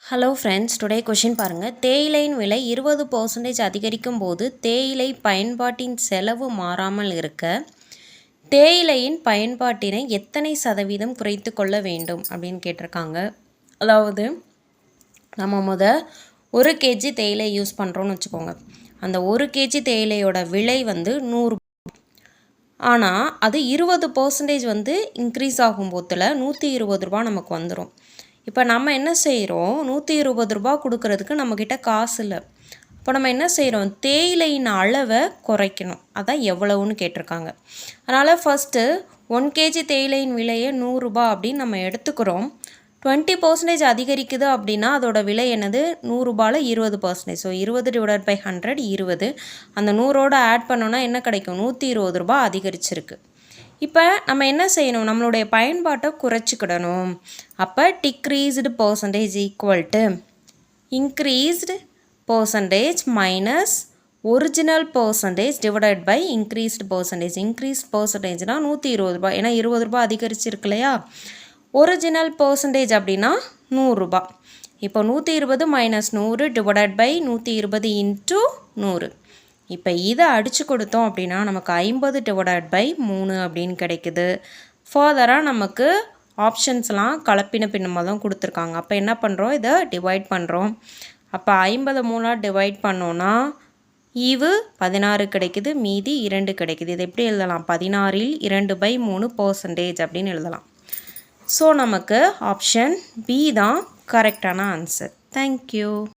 Hello friends, today question பாருங்கள். தேயிலையின் விலை 20% அதிகரிக்கும் போது தேயிலை பயன்பாட்டின் செலவு மாறாமல் இருக்க தேயிலையின் பயன்பாட்டினை எத்தனை சதவீதம் குறைத்து கொள்ள வேண்டும் அப்படின்னு கேட்டிருக்காங்க. அதாவது நம்ம 1 கேஜி தேயிலை யூஸ் பண்ணுறோன்னு வச்சுக்கோங்க. அந்த 1 கேஜி தேயிலையோட விலை 100. ஆனால் அது 20% இன்க்ரீஸ் ஆகும் போதில் 120 ரூபா நமக்கு வந்துடும். இப்போ நம்ம என்ன செய்கிறோம், 120 ரூபா கொடுக்கறதுக்கு நம்மக்கிட்ட காசு இல்லை. இப்போ நம்ம என்ன செய்கிறோம், தேயிலையின் அளவை குறைக்கணும். அதான் எவ்வளவுன்னு கேட்டிருக்காங்க. அதனால் ஃபஸ்ட்டு 1 கேஜி தேயிலையின் விலையை 100 ரூபா அப்படின்னு நம்ம எடுத்துக்கிறோம். 20% அதிகரிக்குது அப்படின்னா அதோட விலை என்னது, 100 ரூபாயில் 20%. ஸோ 20/100 20. அந்த 100ஓட ஆட் பண்ணோன்னா என்ன கிடைக்கும், 120 ரூபா அதிகரிச்சிருக்கு. இப்போ நம்ம என்ன செய்யணும், நம்மளுடைய பயன்பாட்டை குறைச்சிக்கிடணும். அப்போ decreased percentage equal to increased percentage minus original percentage divided by increased percentage. Increase பர்சன்டேஜ்னால் 120 ரூபா, ஏன்னா 20 ரூபா அதிகரிச்சிருக்கு இல்லையா. ஒரிஜினல் பர்சன்டேஜ் அப்படின்னா 100 ரூபா. இப்போ 120 மைனஸ் 100 டிவைடட் பை 120 இன்ட்டு 100. இப்போ இதை அடித்து கொடுத்தோம் அப்படின்னா நமக்கு 50 டிவைடட் பை 3 அப்படின்னு கிடைக்குது. ஃபர்தராக நமக்கு ஆப்ஷன்ஸ்லாம் கலப்பின பின்னமாக தான் கொடுத்துருக்காங்க. அப்போ என்ன பண்ணுறோம், இதை டிவைட் பண்ணுறோம். அப்போ 50 3ஆல் டிவைட் பண்ணோன்னா ஈவு 16 கிடைக்குது, மீதி 2 கிடைக்குது. இது எப்படி எழுதலாம், 16இல் 2/3% அப்படின்னு எழுதலாம். ஸோ நமக்கு ஆப்ஷன் பி தான் கரெக்டான ஆன்சர். தேங்க்யூ.